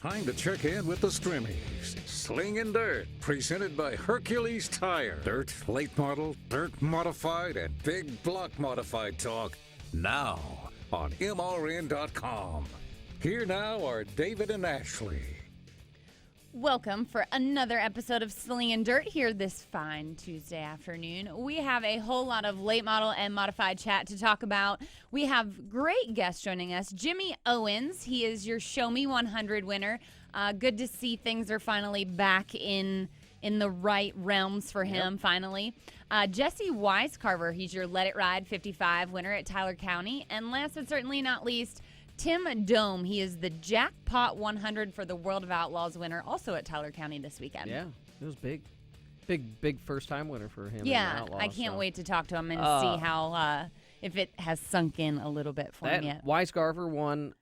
Time to check in with the Strimmies. Slingin Dirt, presented by Hercules Tire. Dirt, late model, dirt modified, and big block modified talk. Now on MRN.com. Here now are David and Ashley. Welcome for another episode of Slingin Dirt here this fine Tuesday afternoon. We have a whole lot of late model and modified chat to talk about. We have great guests joining us. Jimmy Owens, he is your Show Me 100 winner. Good to see things are finally back in the right realms for him, finally. Jesse Wisecarver, he's your Let It Ride 55 winner at Tyler County. And last but certainly not least, Tim Dohm, he is the Jackpot 100 for the World of Outlaws winner, also at Tyler County this weekend. Yeah, it was big. Big first-time winner for him. Yeah, in the Outlaws, I can't wait to talk to him and see how, if it has sunk in a little bit for him yet. Wisecarver won.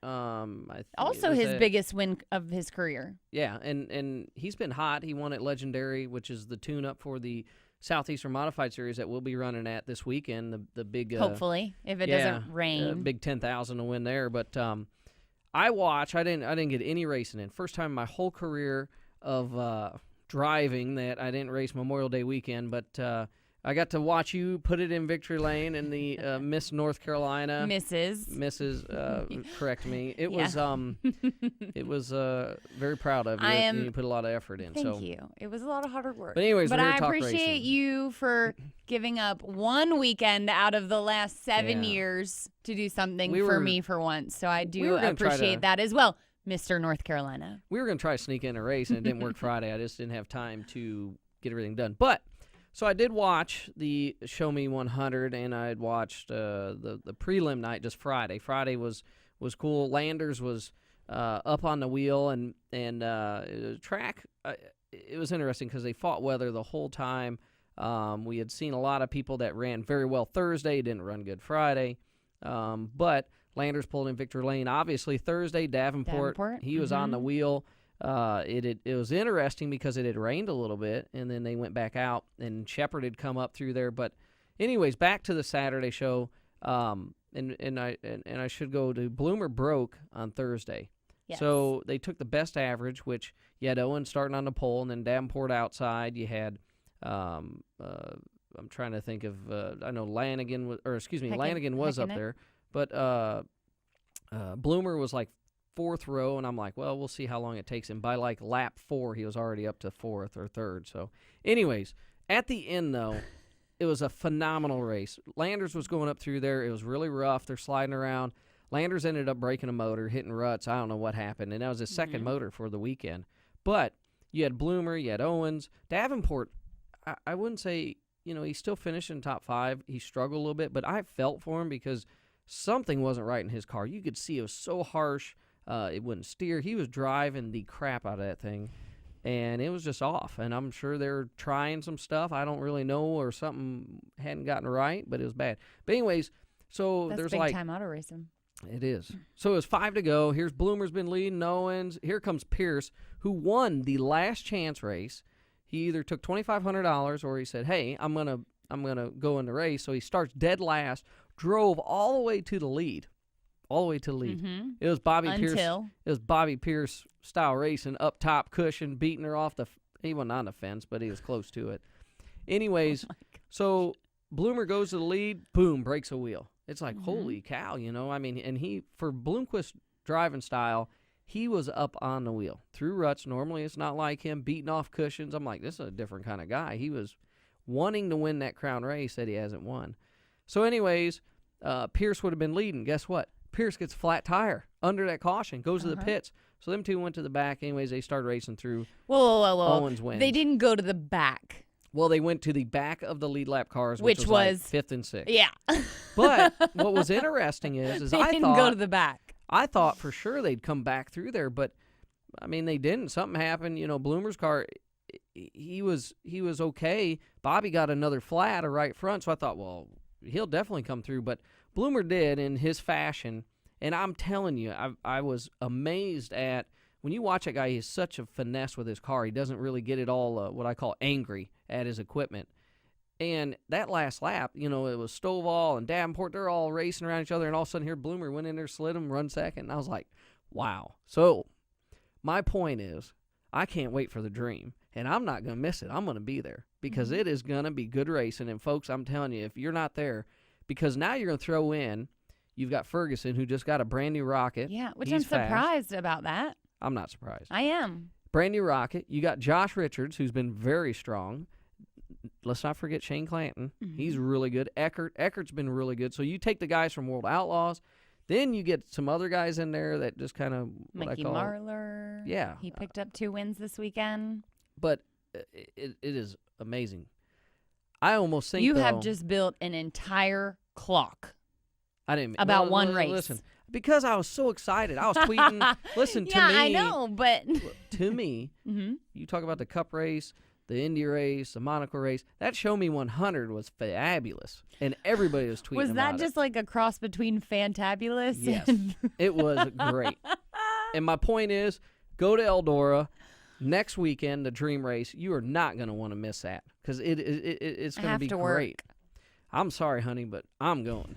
Also his biggest win of his career. Yeah, and he's been hot. He won at Legendary, which is the tune-up for the Southeastern Modified Series that we'll be running at this weekend. The big hopefully, if it doesn't rain, big 10,000 to win there. But I watched. I didn't get any racing in. First time in my whole career of driving that I didn't race Memorial Day weekend. But I got to watch you put it in victory lane in the Miss North Carolina. Mrs. Correct me. It was very proud of you. You put a lot of effort in. Thank you. It was a lot of hard work. But anyways, I talk appreciate racing. you for giving up one weekend out of the last 7 years to do something for me for once. So I do appreciate that as well, Mr. North Carolina. We were going to try to sneak in a race, and it didn't work Friday. I just didn't have time to get everything done. But so I did watch the Show Me 100, and I had watched the prelim night just Friday. Friday was cool. Landers was up on the wheel, and track. It was interesting because they fought weather the whole time. We had seen a lot of people that ran very well Thursday, didn't run good Friday. But Landers pulled in victory lane. Obviously Thursday, Davenport. He was on the wheel. It was interesting because it had rained a little bit, and then they went back out, and Shepard had come up through there. But anyways, back to the Saturday show, and I should go to Bloomer broke on Thursday. Yes. So they took the best average, which you had Owens starting on the pole, and then Davenport outside. You had I'm trying to think of I know Lanigan was up there, but Bloomer was like fourth row, and I'm like, well, we'll see how long it takes him. By like lap 4, he was already up to fourth or third. So anyways, at the end, though, it was a phenomenal race. Landers was going up through there. It was really rough. They're sliding around. Landers ended up breaking a motor, hitting ruts. I don't know what happened, and that was his second motor for the weekend. But you had Bloomer, you had Owens. Davenport, I wouldn't say, he still finished in top 5. He struggled a little bit, but I felt for him because something wasn't right in his car. You could see it was so harsh. It wouldn't steer. He was driving the crap out of that thing, and it was just off. And I'm sure they're trying some stuff. I don't really know, or something hadn't gotten right, but it was bad. But anyways, so That's there's big like time auto racing. It is. So it was 5 to go. Here's Bloomer's been leading Owens. Here comes Pierce, who won the last chance race. He either took $2,500 or he said, "Hey, I'm gonna go in the race." So he starts dead last, drove all the way to the lead. Mm-hmm. It was Bobby Pierce. Until It was Bobby Pierce style racing, up top cushion, beating her off he wasn't on the fence, but he was close to it. Anyways, so Bloomer goes to the lead, boom, breaks a wheel. It's like, holy cow, I mean, and he, for Bloomquist's driving style, he was up on the wheel through ruts. Normally it's not like him, beating off cushions. I'm like, this is a different kind of guy. He was wanting to win that crown race that he hasn't won. So anyways, Pierce would have been leading. Guess what? Pierce gets a flat tire under that caution, goes to the pits. So them two went to the back. Anyways, they started racing through. Whoa. Owens wins. They didn't go to the back. Well, they went to the back of the lead lap cars, which was like 5th and 6th. Yeah. But what was interesting is they didn't go to the back. I thought for sure they'd come back through there, but I mean they didn't. Something happened. Bloomer's car, he was okay. Bobby got another flat or right front, so I thought, well, he'll definitely come through. But Bloomer did in his fashion, and I'm telling you, I was amazed at when you watch that guy. He's such a finesse with his car. He doesn't really get it all what I call angry at his equipment. And that last lap, it was Stovall and Davenport. They're all racing around each other, and all of a sudden here Bloomer went in there, slid him, run second. And I was like, wow. So my point is, I can't wait for the Dream, and I'm not going to miss it. I'm going to be there because it is going to be good racing. And, folks, I'm telling you, if you're not there, because now you're going to throw in, you've got Ferguson, who just got a brand-new rocket. Yeah, which He's I'm surprised about that. I'm not surprised. I am. Brand-new rocket. You got Josh Richards, who's been very strong. Let's not forget Shane Clanton. He's really good. Eckert's been really good. So you take the guys from World Outlaws. Then you get some other guys in there that just kind of what Mickey I call Marler. Yeah. He picked up 2 wins this weekend. But it is amazing. I almost think you though, have just built an entire clock. I didn't about one race. Listen, because I was so excited. I was tweeting. Listen to yeah, me. I know, but to me, you talk about the Cup race, the Indy race, the Monaco race. That Show Me 100 was fabulous, and everybody was tweeting. Was that about just like a cross between Fantabulous? Yes, it was great. And my point is, go to Eldora next weekend, the Dream Race. You are not going to want to miss that because it's going to be great. I'm sorry, honey, but I'm going.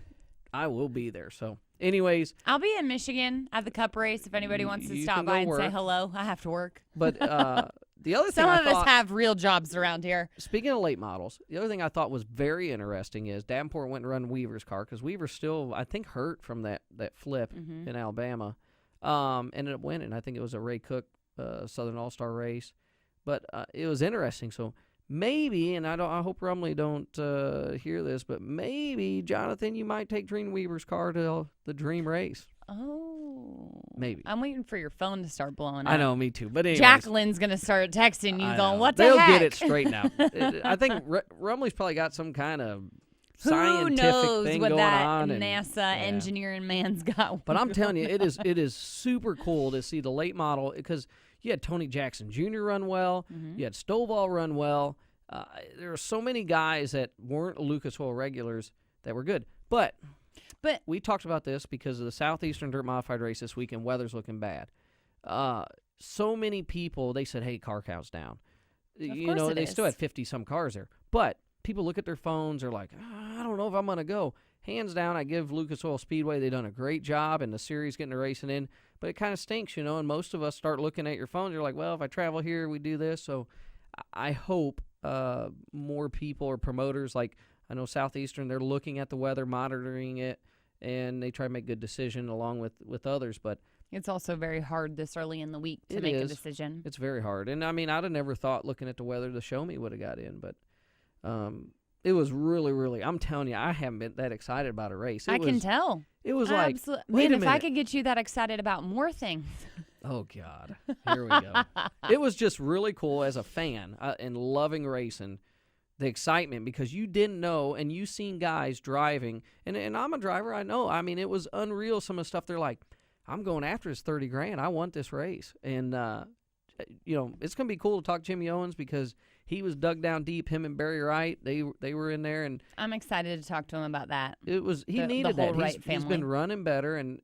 I will be there. So, anyways, I'll be in Michigan at the Cup race. If anybody wants to stop by and say hello, I have to work. But the other thing some of us have real jobs around here. Speaking of late models, the other thing I thought was very interesting is Davenport went and run Weaver's car because Weaver's still, I think, hurt from that flip in Alabama. Ended up winning. I think it was a Ray Cook Southern All-Star race. But it was interesting. So maybe, and I hope Rumley don't hear this, but maybe, Jonathan, you might take Dream Weaver's car to the Dream Race. Oh. Maybe. I'm waiting for your phone to start blowing up. I know, me too. But anyways, Jacqueline's going to start texting you going, what the They'll heck? get it straightened out. I think Rumley's probably got some kind of scientific thing going on. Who knows what that NASA engineering man's got. But I'm telling you, it is super cool to see the late model because you had Tony Jackson Jr. run well. You had Stovall run well. There are so many guys that weren't Lucas Oil regulars that were good. But we talked about this because of the Southeastern Dirt Modified race this weekend. Weather's looking bad. So many people, they said, hey, car count's down. They still had 50-some cars there. But people look at their phones. They're like, I don't know if I'm going to go. Hands down, I give Lucas Oil Speedway. They've done a great job, and the series getting the racing in. But it kind of stinks, and most of us start looking at your phones. You're like, well, if I travel here, we do this. So I hope more people or promoters, like I know Southeastern, they're looking at the weather, monitoring it, and they try to make good decision along with others. But it's also very hard this early in the week to make a decision. It's very hard. And, I mean, I'd have never thought looking at the weather the Show Me would have got in. But it was really, really, I'm telling you, I haven't been that excited about a race. I can tell. It was like, wait a minute. If I could get you that excited about more things. Oh, God. Here we go. It was just really cool as a fan and loving racing, the excitement, because you didn't know, and you seen guys driving, and I'm a driver, I know. I mean, it was unreal, some of the stuff. They're like, I'm going after this $30,000. I want this race. And, it's going to be cool to talk to Jimmy Owens because he was dug down deep. Him and Barry Wright, they were in there, and I'm excited to talk to him about that. It was he needed the whole that. Wright family. He's been running better, and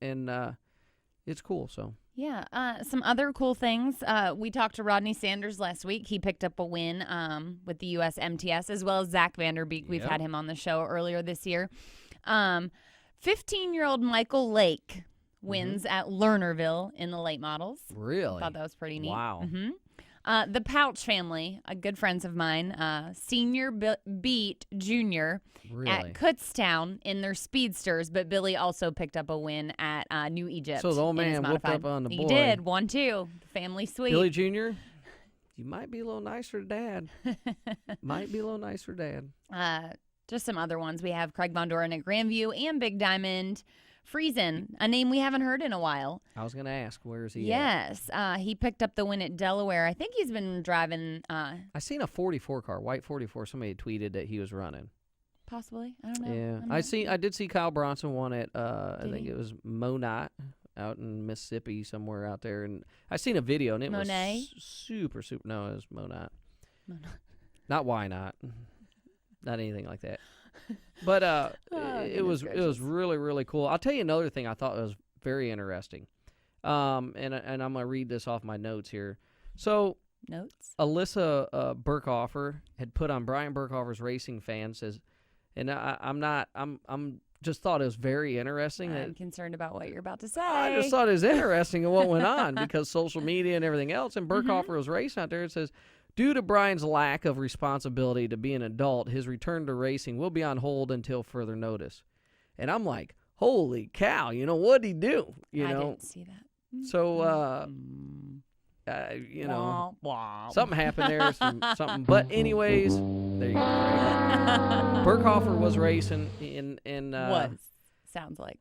it's cool. So yeah, some other cool things. We talked to Rodney Sanders last week. He picked up a win with the U.S. MTS, as well as Zach Vanderbeek. We've had him on the show earlier this year. 15-year-old Michael Lake wins at Lernerville in the late models. Really? I thought that was pretty neat. Wow. The Pouch family, good friends of mine, Senior beat Junior at Kutztown in their speedsters, but Billy also picked up a win at New Egypt. So the old man whooped up on the boy. He did, 1-2. Family sweet. Billy Jr., you might be a little nicer to Dad. Might be a little nicer to Dad. Just some other ones. We have Craig Von Doren at Grandview and Big Diamond. Friesen, a name we haven't heard in a while. I was going to ask, where is he Yes, he picked up the win at Delaware. I think he's been driving. I seen a 44 car, white 44. Somebody had tweeted that he was running. Possibly, I don't know. Yeah, I did see Kyle Bronson won at. I think it was Monot out in Mississippi somewhere out there, and I seen a video and it was super. No, it was Monot. Not why not. Not anything like that. But it was really, really cool. I'll tell you another thing I thought was very interesting. And I'm going to read this off my notes here. So notes. Alyssa Burkhofer had put on Brian Burkhofer's Racing Fan, says, and I'm just thought it was very interesting. I'm concerned about what you're about to say. I just thought it was interesting in what went on because social media and everything else. And Mm-hmm. Burkhofer was racing out there. It says, due to Brian's lack of responsibility to be an adult, his return to racing will be on hold until further notice. And I'm like, holy cow, what'd he do? I didn't see that. So, something happened there, something. But anyways, there you go. Burkhofer was racing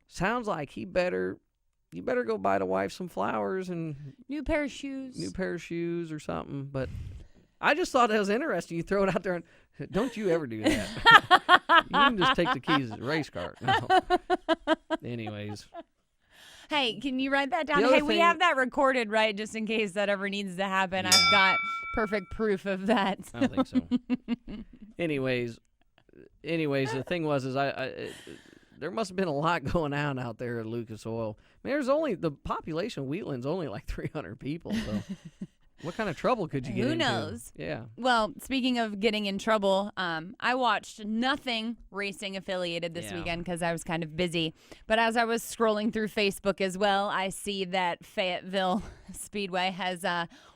sounds like you better go buy the wife some flowers and new pair of shoes or something. But I just thought it was interesting. You throw it out there and don't you ever do that. You can just take the keys to the race car. No. Anyways. Hey, can you write that down? Hey, we have that recorded, right? Just in case that ever needs to happen. Yeah. I've got perfect proof of that. I don't think so. Anyways, the thing was, there must have been a lot going on out there at Lucas Oil. I mean, the population of Wheatland's only like 300 people, so what kind of trouble could you get into? Who knows? Yeah. Well, speaking of getting in trouble, I watched nothing racing affiliated this weekend because I was kind of busy. But as I was scrolling through Facebook as well, I see that Fayetteville Speedway has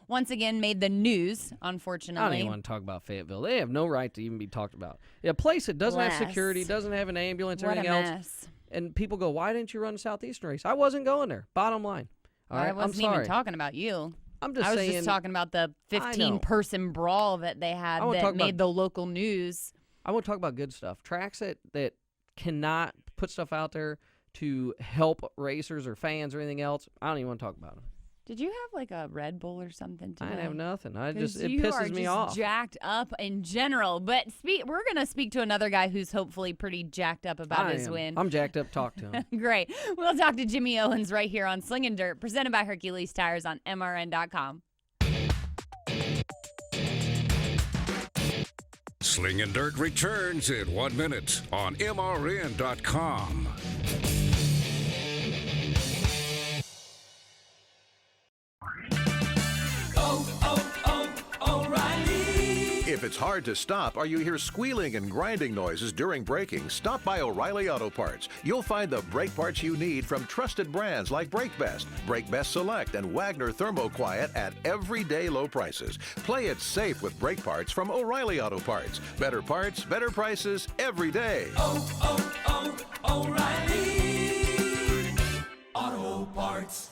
once again made the news, unfortunately. I don't even want to talk about Fayetteville. They have no right to even be talked about. A place that doesn't have security, doesn't have an ambulance or anything else. Mess. And people go, why didn't you run the Southeastern race? I wasn't going there. Bottom line. All right, I wasn't even talking about you. I was just talking about the 15-person brawl that they had that made the local news. I want to talk about good stuff. Tracks that cannot put stuff out there to help racers or fans or anything else. I don't even want to talk about them. Did you have like a Red Bull or something today? I didn't have nothing. It pisses me you are just jacked up in general. But we're going to speak to another guy who's hopefully pretty jacked up about his win. I'm jacked up. Talk to him. Great. We'll talk to Jimmy Owens right here on Slingin Dirt, presented by Hercules Tires on MRN.com. Slingin Dirt returns in 1 minute on MRN.com. If it's hard to stop or you hear squealing and grinding noises during braking, stop by O'Reilly Auto Parts. You'll find the brake parts you need from trusted brands like Brake Best Select, and Wagner Thermoquiet at everyday low prices. Play it safe with brake parts from O'Reilly Auto Parts. Better parts, better prices every day. O'Reilly Auto Parts.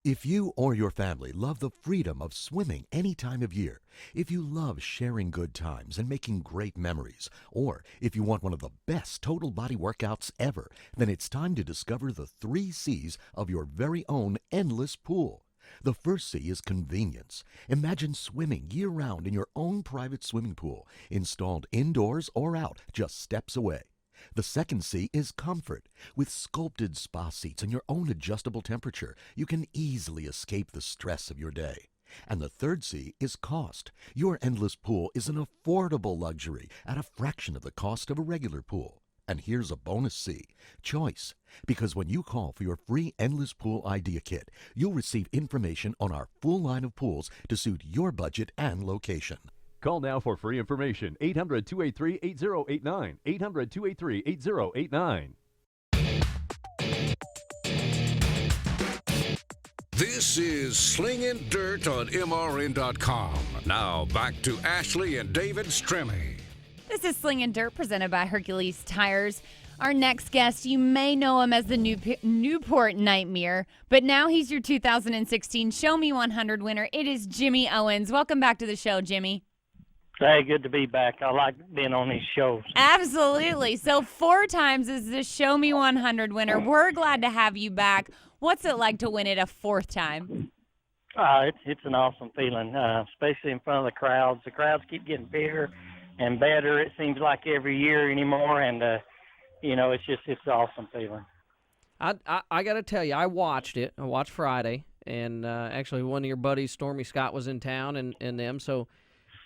If you or your family love the freedom of swimming any time of year, if you love sharing good times and making great memories, or if you want one of the best total body workouts ever, then it's time to discover the 3 C's of your very own endless pool. The first C is convenience. Imagine swimming year-round in your own private swimming pool, installed indoors or out, just steps away. The second C is comfort. With sculpted spa seats and your own adjustable temperature, you can easily escape the stress of your day. And the third C is cost. Your endless pool is an affordable luxury at a fraction of the cost of a regular pool. And here's a bonus C, choice. Because when you call for your free Endless Pool Idea Kit, you'll receive information on our full line of pools to suit your budget and location. Call now for free information. 800-283-8089. 800-283-8089. This is Slingin Dirt on MRN.com. Now back to Ashley and David Stremme. This is Slingin Dirt, presented by Hercules Tires. Our next guest, you may know him as the Newport Nightmare, but now he's your 2016 Show Me 100 winner. It is Jimmy Owens. Welcome back to the show, Jimmy. Hey, good to be back. I like being on these shows. Absolutely. So 4 times as the Show Me 100 winner. We're glad to have you back. What's it like to win it a 4th time? It's an awesome feeling, especially in front of the crowds. The crowds keep getting bigger and better, it seems like, every year anymore, and it's an awesome feeling. I got to tell you, I watched it. I watched Friday, and actually one of your buddies, Stormy Scott, was in town, and them, so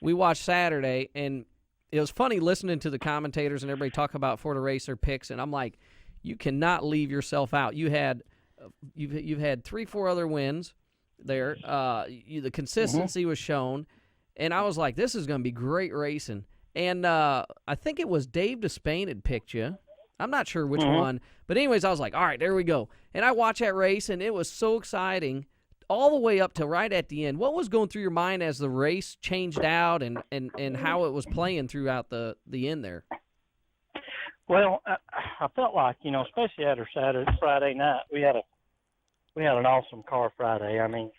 we watched Saturday, and it was funny listening to the commentators and everybody talk about for the race their picks, and I'm like, you cannot leave yourself out. You've had 3-4 other wins there. The consistency was shown, and I was like, this is going to be great racing. And I think it was Dave Despain had picked you. I'm not sure which one. But anyways, I was like, all right, there we go. And I watched that race, and it was so exciting all the way up to right at the end. What was going through your mind as the race changed out and how it was playing throughout the end there? Well, I felt like, especially after Friday night, we had an awesome car Friday. I mean,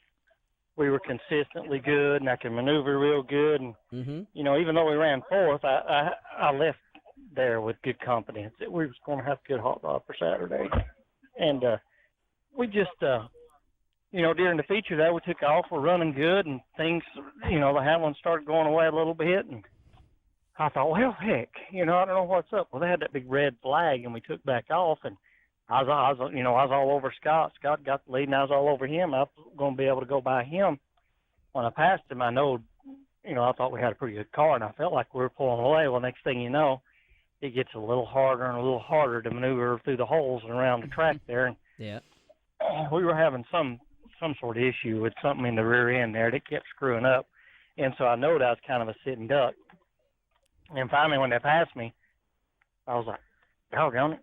we were consistently good, and I could maneuver real good. And, even though we ran fourth, I left there with good confidence that we was going to have a good hot rod for Saturday. And we just, during the feature day, we took off. We're running good, and things, the handling started going away a little bit. And I thought, well, heck, I don't know what's up. Well, they had that big red flag, and we took back off. And I was all over Scott. Scott got the lead, and I was all over him. I was going to be able to go by him. When I passed him, I know, I thought we had a pretty good car, and I felt like we were pulling away. Well, next thing you know, it gets a little harder and a little harder to maneuver through the holes and around the track there. And we were having some sort of issue with something in the rear end there that kept screwing up. And so I knowed I was kind of a sitting duck. And finally, when they passed me, I was like, doggone it.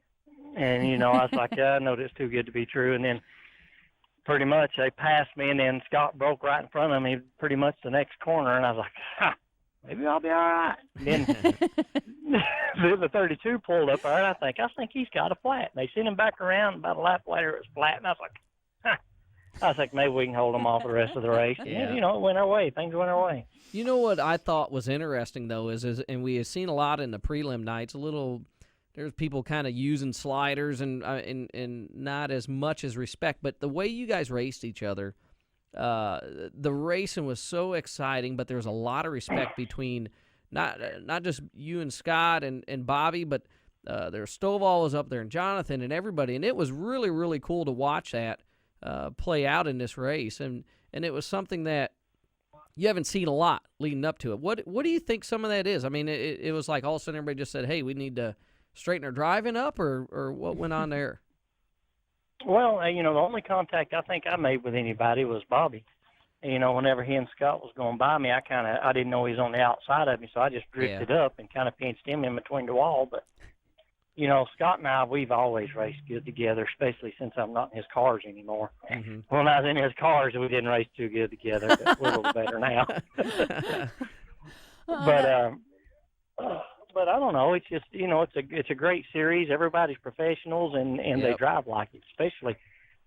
And, I was like, I know this is too good to be true. And then pretty much they passed me, and then Scott broke right in front of me pretty much the next corner. And I was like, maybe I'll be all right. And then the 32 pulled up there, and I think he's got a flat. And they sent him back around. About a lap later, it was flat. And I was like, I was like, maybe we can hold them off the rest of the race. Yeah. And, it went our way. Things went our way. You know what I thought was interesting, though, is and we have seen a lot in the prelim nights, there's people kind of using sliders and not as much as respect. But the way you guys raced each other, the racing was so exciting, but there was a lot of respect between not just you and Scott and Bobby, but there's Stovall was up there and Jonathan and everybody. And it was really, really cool to watch that play out in this race. And it was something that you haven't seen a lot leading up to it. What do you think some of that is? I mean, it was like all of a sudden everybody just said, hey, we need to straighten our driving up, or what went on there? Well, the only contact I think I made with anybody was Bobby. Whenever he and Scott was going by me, I didn't know he was on the outside of me, so I just drifted up and kind of pinched him in between the wall. But, Scott and I, we've always raced good together, especially since I'm not in his cars anymore. When I was in his cars, we didn't race too good together, but we're a little better now. But I don't know. It's just, it's a great series. Everybody's professionals, and they drive like it, especially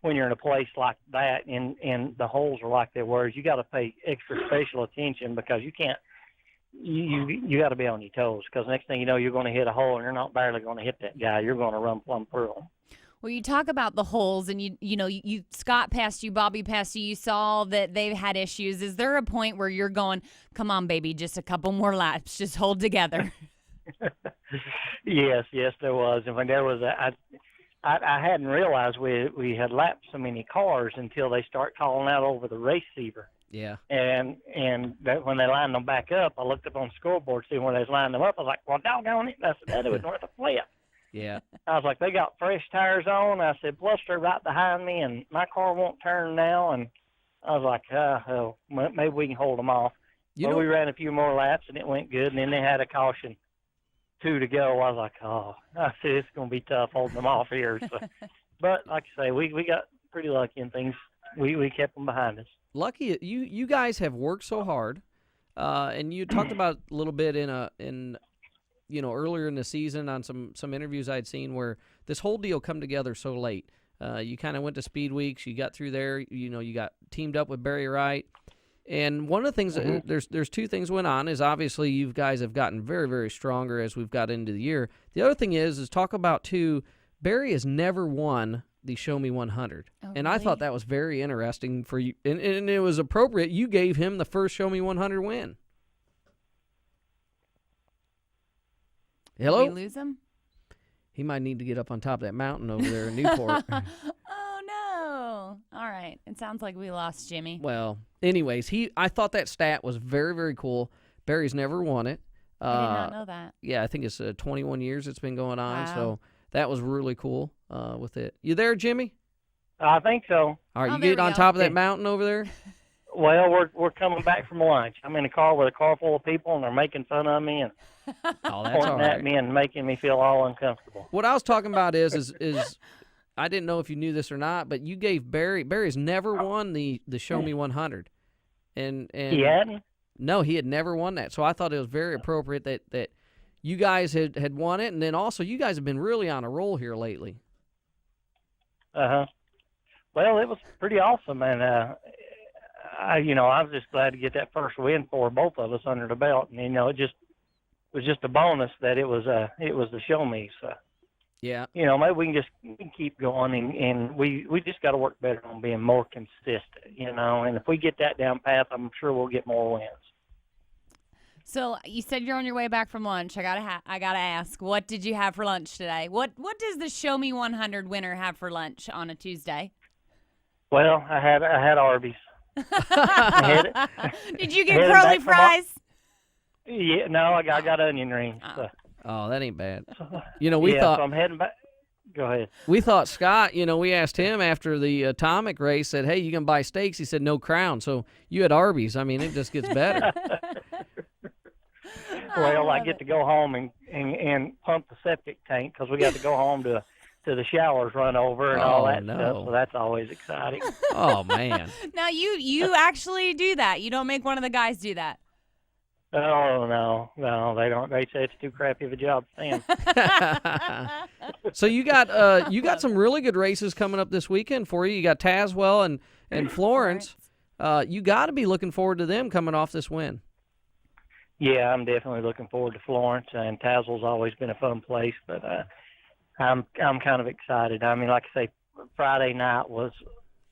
when you're in a place like that and the holes are like they were. You got to pay extra special attention because you can't. You got to be on your toes because next thing you know, you're going to hit a hole and you're not barely going to hit that guy. You're going to run plumb through him. Well, you talk about the holes, and you Scott passed you, Bobby passed you. You saw that they've had issues. Is there a point where you're going, "Come on, baby, just a couple more laps, just hold together"? Yes, there was. And when there was I hadn't realized we had lapped so many cars until they start calling out over the race receiver. Yeah. And when they lined them back up, I looked up on the scoreboard to see where they was lining them up. I was like, well, doggone it. I said, that was worth a flip. Yeah. I was like, they got fresh tires on. I said, plus they're right behind me, and my car won't turn now. And I was like, maybe we can hold them off. We ran a few more laps, and it went good. And then they had a caution, 2 to go. I was like, I said, it's going to be tough holding them off here. So, but like I say, we got pretty lucky in things. We kept them behind us. Lucky you guys have worked so hard, and you talked about a little bit in earlier in the season on some interviews I'd seen where this whole deal come together so late. You kind of went to Speed Weeks, you got through there, you got teamed up with Barry Wright. And one of the things, there's 2 things went on, is obviously you guys have gotten very, very stronger as we've got into the year. The other thing is talk about, too, Barry has never won the Show Me 100. Oh, and I thought that was very interesting for you. And it was appropriate. You gave him the first Show Me 100 win. Hello? Did we lose him? He might need to get up on top of that mountain over there in Newport. Oh, no. All right. It sounds like we lost Jimmy. Well, anyways, I thought that stat was very, very cool. Barry's never won it. I did not know that. Yeah, I think it's 21 years it's been going on. Wow. So that was really cool with it. You there, Jimmy? I think so. All right, Oh, you there get we on go. top of that mountain over there? Well, we're coming back from lunch. I'm in a car with a car full of people, and they're making fun of me and Oh, that's all pointing right. at me and making me feel all uncomfortable. What I was talking about is I didn't know if you knew this or not, but you gave Barry's never won the Show Me 100, and He hadn't? no, he had never won that. So I thought it was very appropriate that you guys had won it, and then also you guys have been really on a roll here lately. Uh-huh. Well, it was pretty awesome, and I was just glad to get that first win for both of us under the belt, and it was just a bonus that it was the Show Me. So Yeah. maybe we can keep going, and we just got to work better on being more consistent, and if we get that down path, I'm sure we'll get more wins. So you said you're on your way back from lunch. I gotta ask, what did you have for lunch today? What does the Show Me 100 winner have for lunch on a Tuesday? Well, I had Arby's. Did you get headed curly back from fries? Yeah, no, I got onion rings. So. Oh, that ain't bad. So thought I'm heading back. Go ahead. we thought Scott. We asked him after the atomic race. Said, "Hey, you can buy steaks." He said, "No Crown." So you had Arby's. I mean, it just gets better. Well, I get to go home and pump the septic tank because we got to go home to the showers run over and all that stuff. So that's always exciting. Oh man. Now you actually do that. You don't make one of the guys do that. Oh no, they don't. They say it's too crappy of a job for them. So you got some really good races coming up this weekend for you. You got Tazewell and Florence. You got to be looking forward to them coming off this win. Yeah, I'm definitely looking forward to Florence, and Tazewell's always been a fun place, but I'm kind of excited. I mean, like I say, Friday night was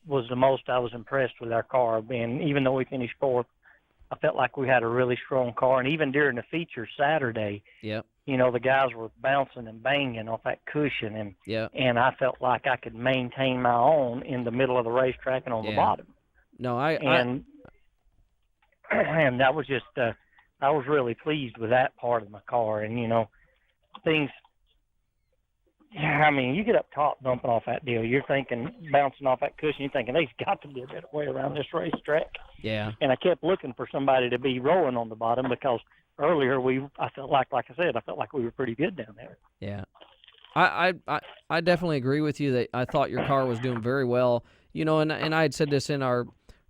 the most I was impressed with our car. Even though we finished fourth, I felt like we had a really strong car, and even during the feature Saturday, Yep. The guys were bouncing and banging off that cushion, and I felt like I could maintain my own in the middle of the racetrack and on the bottom. No, and that was just I was really pleased with that part of my car, and things. Yeah, I mean, you get up top dumping off that deal, you're thinking, bouncing off that cushion, you're thinking there's got to be a better way around this racetrack. Yeah. And I kept looking for somebody to be rolling on the bottom because earlier I felt like I said, I felt like we were pretty good down there. Yeah. I definitely agree with you that I thought your car was doing very well. And I had said this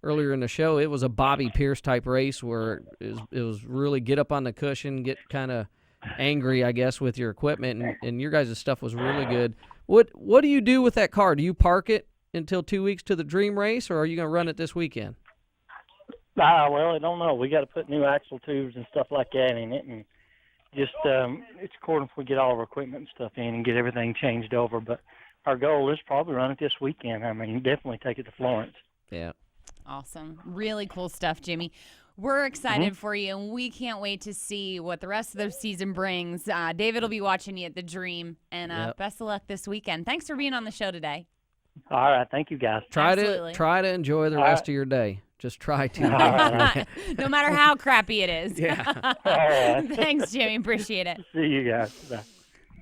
earlier in the show, it was a Bobby Pierce type race where it was really get up on the cushion, get kind of angry, I guess, with your equipment, and your guys' stuff was really good. What do you do with that car? Do you park it until 2 weeks to the Dream Race, or are you going to run it this weekend? Well, I don't know. We got to put new axle tubes and stuff like that in it, and just it's according if we get all of our equipment and stuff in and get everything changed over. But our goal is probably run it this weekend. I mean, definitely take it to Florence. Yeah. Awesome. Really cool stuff, Jimmy. We're excited for you, and we can't wait to see what the rest of the season brings. David will be watching you at the Dream, and best of luck this weekend. Thanks for being on the show today. All right. Thank you, guys. Try to enjoy the rest of your day. Just try to. No matter how crappy it is. Yeah. All right. Thanks, Jimmy. Appreciate it. See you guys. Bye.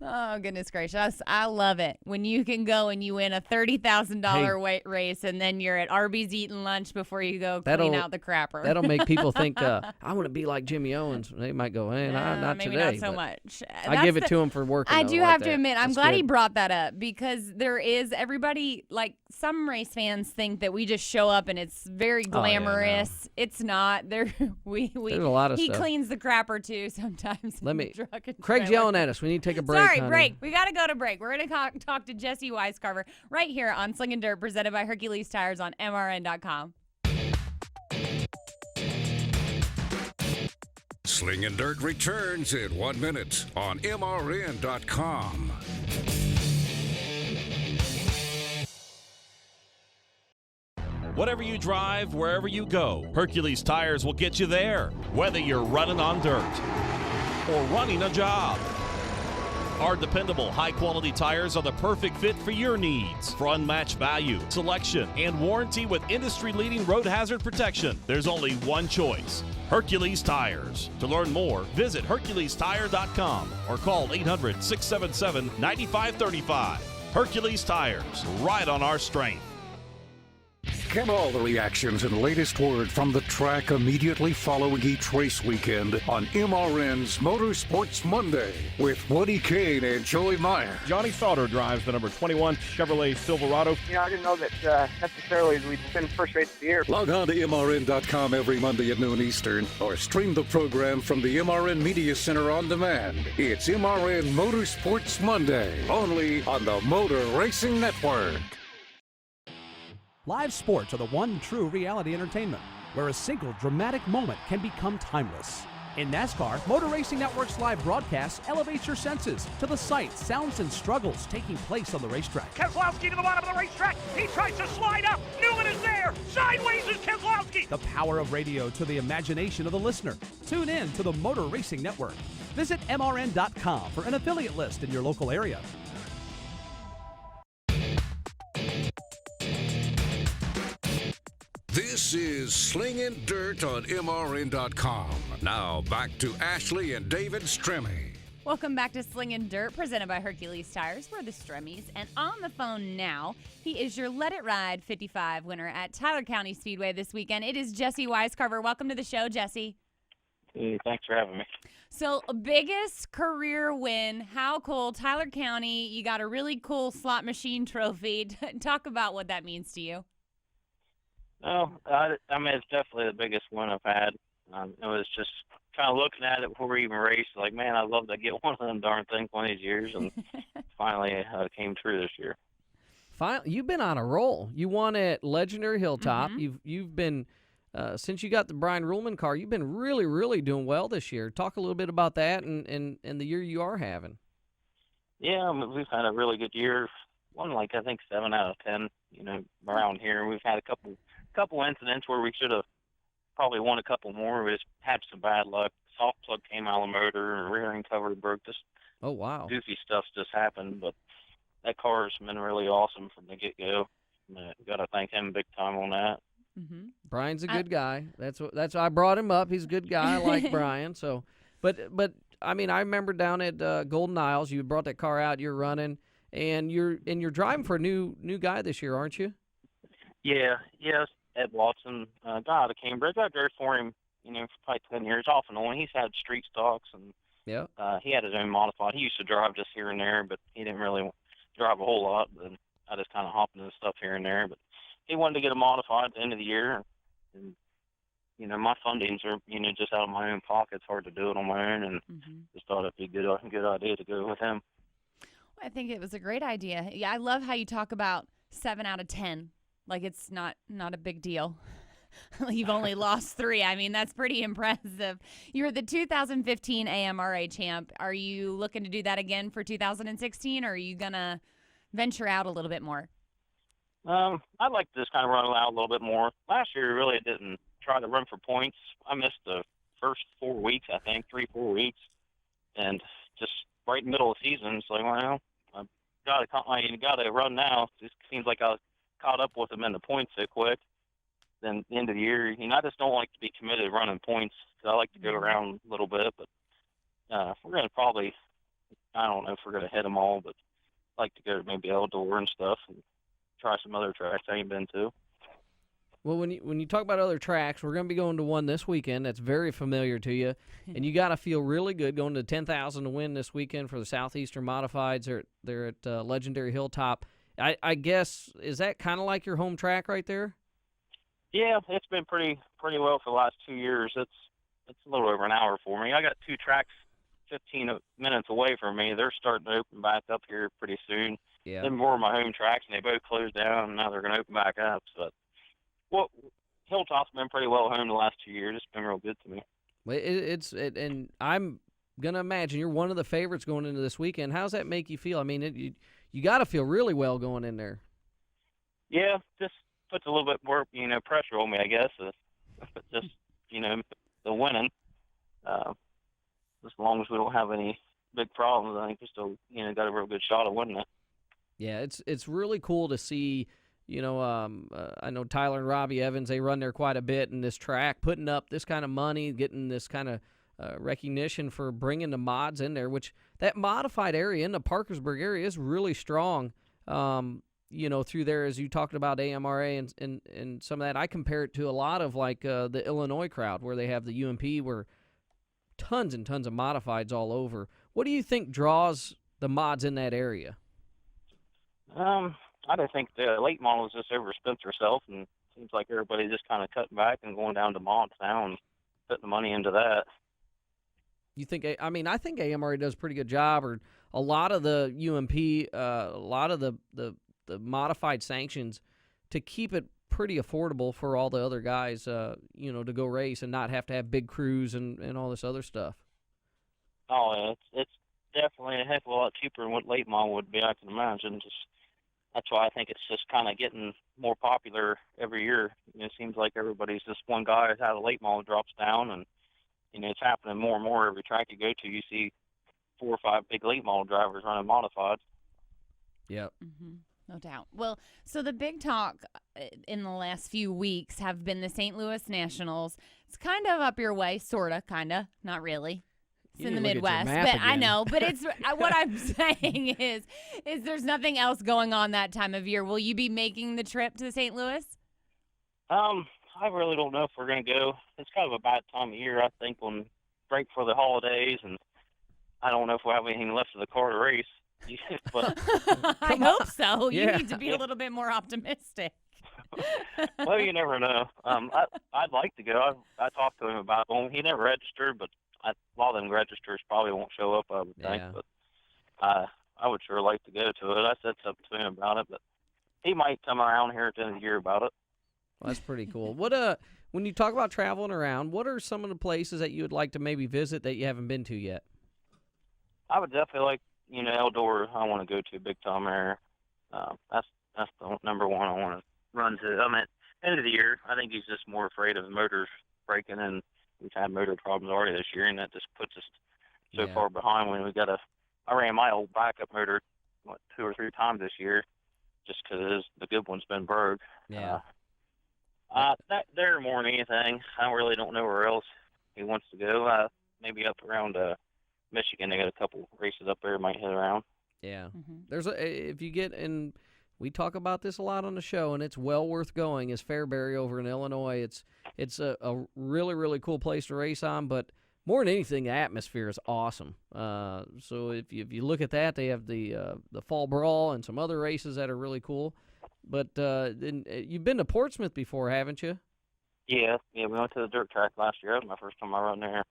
Oh, goodness gracious. I love it. When you can go and you win a $30,000 weight race, and then you're at Arby's eating lunch before you go clean out the crapper. That'll make people think, I want to be like Jimmy Owens. They might go, hey, not maybe today. Maybe not so much. I give it to him for working. I do like have to that. admit, I'm That's glad good. he brought that up, because there is everybody, like some race fans think that we just show up and it's very glamorous. Oh, yeah, no. It's not. There's a lot of he stuff. cleans the crapper too sometimes. Craig's yelling at us. We need to take a break. Sorry, honey. break. We got to go to break. We're going to talk to Jesse Wisecarver right here on Slingin Dirt, presented by Hercules Tires on MRN.com. Slingin Dirt returns in 1 minute on MRN.com. Whatever you drive, wherever you go, Hercules Tires will get you there, whether you're running on dirt or running a job. Our dependable, high-quality tires are the perfect fit for your needs. For unmatched value, selection, and warranty with industry-leading road hazard protection, there's only one choice: Hercules Tires. To learn more, visit HerculesTire.com or call 800-677-9535. Hercules Tires, right on our strength. Get all the reactions and latest word from the track immediately following each race weekend on MRN's Motorsports Monday with Woody Kane and Joey Meyer. Johnny Sauter drives the number 21 Chevrolet Silverado. I didn't know that necessarily we'd win first race of the year. Log on to MRN.com every Monday at noon Eastern or stream the program from the MRN Media Center on demand. It's MRN Motorsports Monday, only on the Motor Racing Network. Live sports are the one true reality entertainment, where a single dramatic moment can become timeless. In NASCAR, Motor Racing Network's live broadcasts elevate your senses to the sights, sounds, and struggles taking place on the racetrack. Keselowski to the bottom of the racetrack. He tries to slide up. Newman is there. Sideways is Keselowski. The power of radio to the imagination of the listener. Tune in to the Motor Racing Network. Visit MRN.com for an affiliate list in your local area. This is Slingin Dirt on MRN.com. Now back to Ashley and David Stremme. Welcome back to Slingin Dirt, presented by Hercules Tires. We're the Stremmes. And on the phone now, he is your Let It Ride 55 winner at Tyler County Speedway this weekend. It is Jesse Wisecarver. Welcome to the show, Jesse. Hey, thanks for having me. So, biggest career win. How cool. Tyler County, you got a really cool slot machine trophy. Talk about what that means to you. Oh, I mean, it's definitely the biggest one I've had. It was just kind of looking at it before we even raced, like, man, I'd love to get one of them darn things one of these years, and finally it came true this year. You've been on a roll. You won at Legendary Hilltop. You've been since you got the Brian Ruhlman car, you've been really, really doing well this year. Talk a little bit about that and the year you are having. Yeah, I mean, we've had a really good year. Won, like, I think 7 out of 10, around here. We've had a couple incidents where we should have probably won a couple more. We just had some bad luck. Soft plug came out of the motor, and rear end cover broke. Just goofy stuff's just happened. But that car's been really awesome from the get-go. Got to thank him big time on that. Mm-hmm. Brian's a good guy. That's why I brought him up. He's a good guy. I like Brian. So, but I mean, I remember down at Golden Isles, you brought that car out. You're running, and you're driving for a new guy this year, aren't you? Yeah, yes. Ed Watson, guy out of Cambridge. I drove for him, for probably 10 years off and on. He's had street stocks, and he had his own modified. He used to drive just here and there, but he didn't really drive a whole lot. And I just kind of hopped into stuff here and there. But he wanted to get a modified at the end of the year. And, my fundings are, just out of my own pocket. It's hard to do it on my own, and just thought it'd be a good idea to go with him. I think it was a great idea. Yeah, I love how you talk about 7 out of 10. Like it's not a big deal. You've only lost 3. I mean, that's pretty impressive. You're the 2015 AMRA champ. Are you looking to do that again for 2016, or are you going to venture out a little bit more? I'd like to just kind of run out a little bit more. Last year, really didn't try to run for points. I missed the first 4 weeks, I think, 3-4 weeks. And just right in the middle of the season, it's like, well, I've got to run now. It just seems like I caught up with them in the points so quick. Then at the end of the year, I just don't like to be committed to running points. So I like to go around a little bit, but we're going to probably, I don't know if we're going to hit them all, but I'd like to go to maybe outdoor and stuff and try some other tracks I ain't been to. Well, when you talk about other tracks, we're going to be going to one this weekend that's very familiar to you, and you got to feel really good going to 10,000 to win this weekend for the Southeastern Modifieds. They're at Legendary Hilltop. I guess, is that kind of like your home track right there? Yeah, it's been pretty well for the last 2 years. It's a little over an hour for me. I got 2 tracks 15 minutes away from me. They're starting to open back up here pretty soon. Yeah. They're more of my home tracks, and they both closed down, and now they're going to open back up. So, Hilltop's been pretty well home the last 2 years. It's been real good to me. Well, and I'm going to imagine you're one of the favorites going into this weekend. How does that make you feel? I mean, you got to feel really well going in there. Yeah, just puts a little bit more, pressure on me, I guess. Just, the winning. As long as we don't have any big problems, I think we still, got a real good shot of winning it. Yeah, it's really cool to see. I know Tyler and Robbie Evans, they run there quite a bit in this track, putting up this kind of money, getting this kind of recognition for bringing the mods in there, which that modified area in the Parkersburg area is really strong. through there, as you talked about AMRA and some of that, I compare it to a lot of like the Illinois crowd where they have the UMP where tons and tons of modifieds all over. What do you think draws the mods in that area? I don't think the late models just overspent herself, and it seems like everybody's just kind of cutting back and going down to mods now and putting the money into that. You think? I mean, I think AMRA does a pretty good job, or a lot of the UMP, a lot of the modified sanctions to keep it pretty affordable for all the other guys, to go race and not have to have big crews and all this other stuff. Oh, yeah, it's definitely a heck of a lot cheaper than what late model would be, I can imagine. That's why I think it's just kind of getting more popular every year. It seems like everybody's just one guy has had a late model drops down, and it's happening more and more every track you go to. You see 4 or 5 big late model drivers running modified. Yep. Mm-hmm. No doubt. Well, so the big talk in the last few weeks have been the St. Louis Nationals. It's kind of up your way, sort of, kind of, not really. It's in the Midwest, but again. I know. But it's what I'm saying is there's nothing else going on that time of year. Will you be making the trip to St. Louis? I really don't know if we're going to go. It's kind of a bad time of year, I think, when break for the holidays, and I don't know if we'll have anything left of the car to race. But I hope so. You need to be a little bit more optimistic. Well, you never know. I'd like to go. I talked to him about it. Well, he never registered, but a lot of them registers probably won't show up, I would think. But I would sure like to go to it. I said something to him about it, but he might come around here at the end of the year about it. Well, that's pretty cool. What when you talk about traveling around, what are some of the places that you would like to maybe visit that you haven't been to yet? I would definitely like, Eldora. I want to go to Big Tom Air. That's the number one I want to run to. At the end of the year, I think he's just more afraid of motors breaking, and we've had motor problems already this year, and that just puts us so far behind when we got I ran my old backup motor, 2 or 3 times this year, just because the good one's been broke. Yeah. That there more than anything. I really don't know where else he wants to go. Maybe up around Michigan. They got a couple races up there. Might hit around. Yeah. Mm-hmm. There's if you get in, we talk about this a lot on the show, and it's well worth going. Is Fairbury over in Illinois? It's a really, really cool place to race on, but more than anything, the atmosphere is awesome. So if you look at that, they have the Fall Brawl and some other races that are really cool. But you've been to Portsmouth before, haven't you? Yeah, we went to the dirt track last year. That was my first time I run there.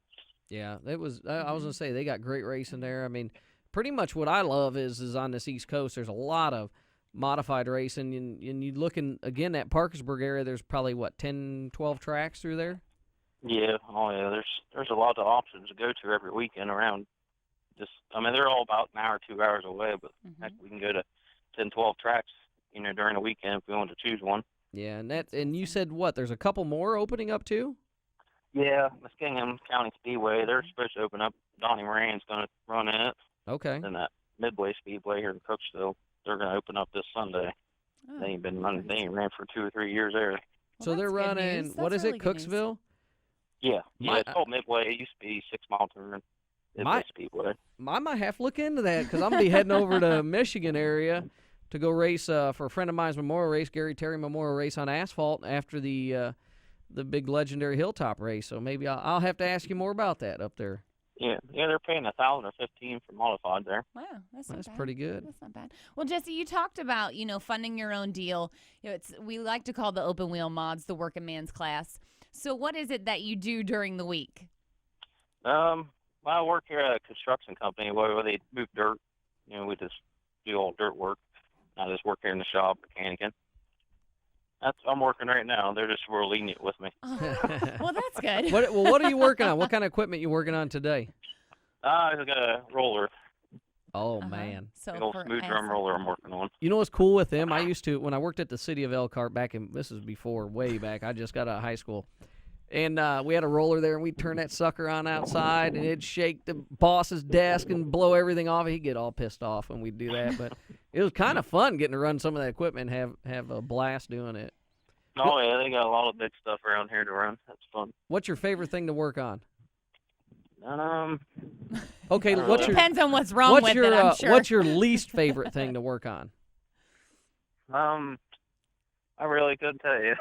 Yeah, it was. I was gonna say they got great racing there. I mean, pretty much what I love is on this East Coast. There's a lot of modified racing, and you looking again at Parkersburg area. There's probably 10, 12 tracks through there. Yeah, there's a lot of options to go to every weekend around. They're all about an hour, 2 hours away, but heck, we can go to 10, 12 tracks, during the weekend if we want to choose one. Yeah, and you said what? There's a couple more opening up too. Yeah, Muskingum County Speedway. They're supposed to open up. Donnie Moran's going to run in it. Okay. And that Midway Speedway here in Cooksville, they're going to open up this Sunday. Oh, they ain't ran for 2 or 3 years there. Well, so they're running. What is really it? Cooksville. Yeah, it's called Midway. It used to be 6 Mile Turn. Midway Speedway. I might have to look into that because I'm going to be heading over to Michigan area to go race for a friend of mine's memorial race, Gary Terry Memorial Race on asphalt after the big legendary Hilltop race. So maybe I'll have to ask you more about that up there. Yeah, they're paying $1,000 or $1,500 for modified there. Wow, that's not bad. Pretty good. That's not bad. Well, Jesse, you talked about funding your own deal. We like to call the open wheel mods the working man's class. So what is it that you do during the week? I work here at a construction company where they move dirt. We just do all dirt work. I just work here in the shop, mechanicing. I'm working right now. They're just real lenient with me. Oh, well, that's good. What are you working on? What kind of equipment you working on today? I got a roller. Oh, man. So big old smooth drum roller I'm working on. You know what's cool with them? I used to, when I worked at the city of Elkhart this is before, way back. I just got out of high school. And we had a roller there, and we'd turn that sucker on outside, and it'd shake the boss's desk and blow everything off. He'd get all pissed off when we'd do that. But it was kind of fun getting to run some of that equipment and have a blast doing it. Oh, yeah, they got a lot of big stuff around here to run. That's fun. What's your favorite thing to work on? Okay, depends on what's wrong with it, I'm sure. What's your least favorite thing to work on? I really couldn't tell you.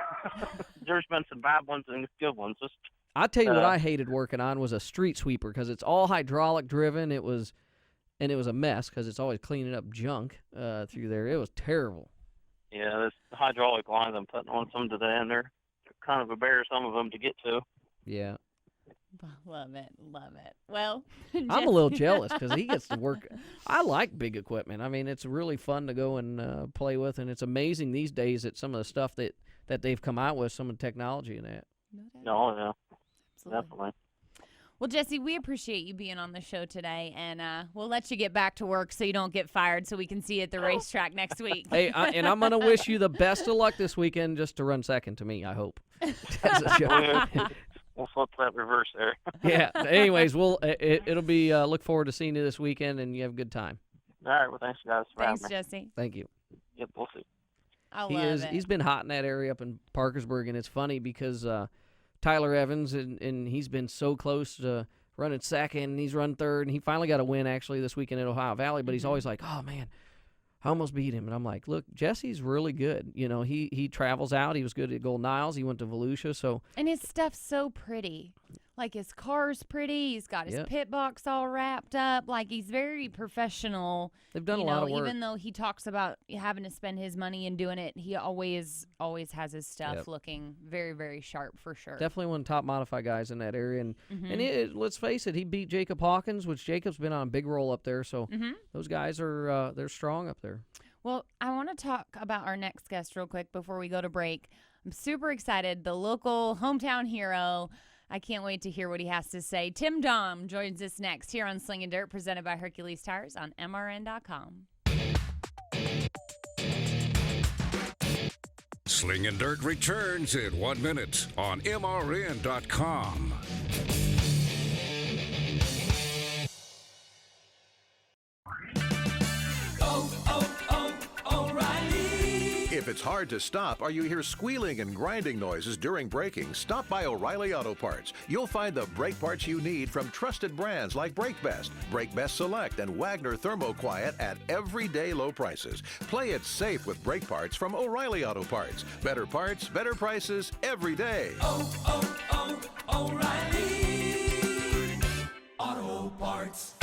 There's been some bad ones and good ones. Just, I'll tell you what I hated working on was a street sweeper because it's all hydraulic driven. It was a mess because it's always cleaning up junk through there. It was terrible. Yeah, this hydraulic lines I'm putting on some today, and they're kind of a bear, some of them, to get to. Yeah. Love it. Well, I'm a little jealous because he gets to work. I like big equipment. I mean, it's really fun to go and play with, and it's amazing these days at some of the stuff that they've come out with, some of the technology in that. No, yeah. Absolutely. Definitely. Well, Jesse, we appreciate you being on the show today, and we'll let you get back to work so you don't get fired so we can see you at the racetrack next week. Hey, and I'm going to wish you the best of luck this weekend just to run second to me, I hope. We'll flip that reverse there. Yeah. Anyways, it'll be look forward to seeing you this weekend, and you have a good time. All right. Well, thanks, guys. Thanks, Jesse. Thank you. Yep, we'll see. He's been hot in that area up in Parkersburg, and it's funny because Tyler Evans, and he's been so close to running second, and he's run third, and he finally got a win actually this weekend at Ohio Valley, but he's always like, oh, man, I almost beat him. And I'm like, look, Jesse's really good. You know, he travels out. He was good at Golden Isles. He went to Volusia. And his stuff's so pretty. Like, his car's pretty. He's got his pit box all wrapped up. Like, he's very professional. They've done a lot of work. Even though he talks about having to spend his money and doing it, he always has his stuff looking very, very sharp for sure. Definitely one of the top modified guys in that area. And let's face it, he beat Jacob Hawkins, which Jacob's been on a big roll up there. So those guys are they're strong up there. Well, I want to talk about our next guest real quick before we go to break. I'm super excited. The local hometown hero. I can't wait to hear what he has to say. Tim Dohm joins us next here on Slingin Dirt, presented by Hercules Tires on MRN.com. Slingin Dirt returns in 1 minute on MRN.com. If it's hard to stop or you hear squealing and grinding noises during braking, stop by O'Reilly Auto Parts. You'll find the brake parts you need from trusted brands like Brake Best Select, and Wagner Thermoquiet at everyday low prices. Play it safe with brake parts from O'Reilly Auto Parts. Better parts, better prices every day. O'Reilly Auto Parts.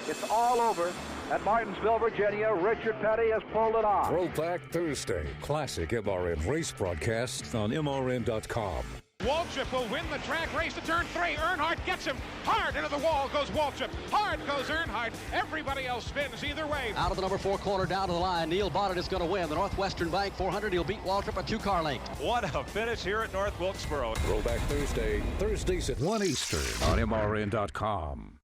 It's all over at Martinsville, Virginia. Richard Petty has pulled it off. Throwback Thursday, classic MRN race broadcasts on MRN.com. Waltrip will win the track race to turn 3. Earnhardt gets him. Hard into the wall goes Waltrip. Hard goes Earnhardt. Everybody else spins either way. Out of the number 4 corner down to the line. Neil Bonnet is going to win. The Northwestern Bank 400. He'll beat Waltrip a 2-car length. What a finish here at North Wilkesboro. Throwback Thursday, Thursdays at 1 Eastern on MRN.com.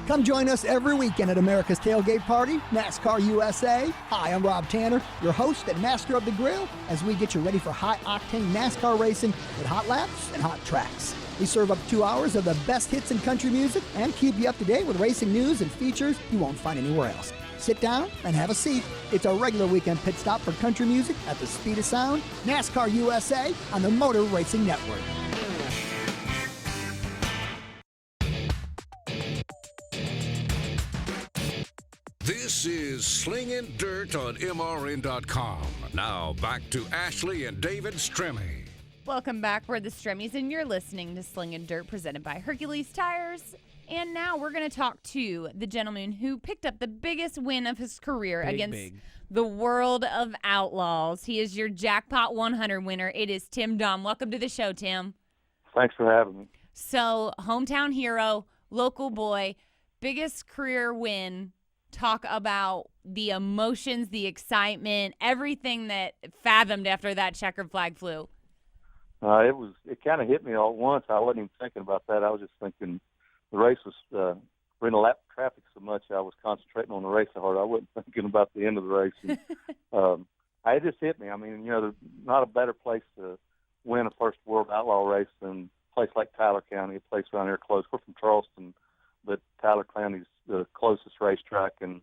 Come join us every weekend at America's Tailgate Party, NASCAR USA. Hi, I'm Rob Tanner, your host and master of the grill, as we get you ready for high-octane NASCAR racing with hot laps and hot tracks. We serve up 2 hours of the best hits in country music and keep you up to date with racing news and features you won't find anywhere else. Sit down and have a seat. It's a regular weekend pit stop for country music at the speed of sound, NASCAR USA on the Motor Racing Network. This is Slingin Dirt on MRN.com. Now back to Ashley and David Stremme. Welcome back. We're the Stremmes, and you're listening to Slingin Dirt, presented by Hercules Tires. And now we're going to talk to the gentleman who picked up the biggest win of his career against the World of Outlaws. He is your Jackpot 100 winner. It is Tim Dohm. Welcome to the show, Tim. Thanks for having me. So, hometown hero, local boy, biggest career win. Talk about the emotions, the excitement, everything that fathomed after that checkered flag flew. It kind of hit me all at once. I wasn't even thinking about that. I was just thinking the race was we're in a lap of traffic so much. I was concentrating on the race so hard. I wasn't thinking about the end of the race. And, it just hit me. I mean, there's not a better place to win a first World Outlaw race than a place like Tyler County, a place around here close. We're from Charleston, but Tyler County's the closest racetrack, and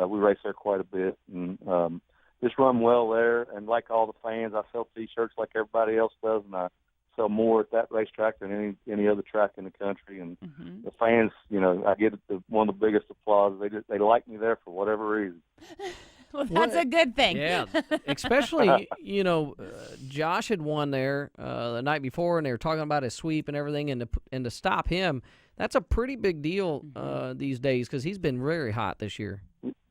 we race there quite a bit. And just run well there. And like all the fans, I sell T-shirts like everybody else does, and I sell more at that racetrack than any other track in the country. And the fans, I get one of the biggest applause. They like me there for whatever reason. Well, that's a good thing. Yeah, especially, Josh had won there the night before, and they were talking about his sweep and everything, and to stop him, that's a pretty big deal these days because he's been very hot this year.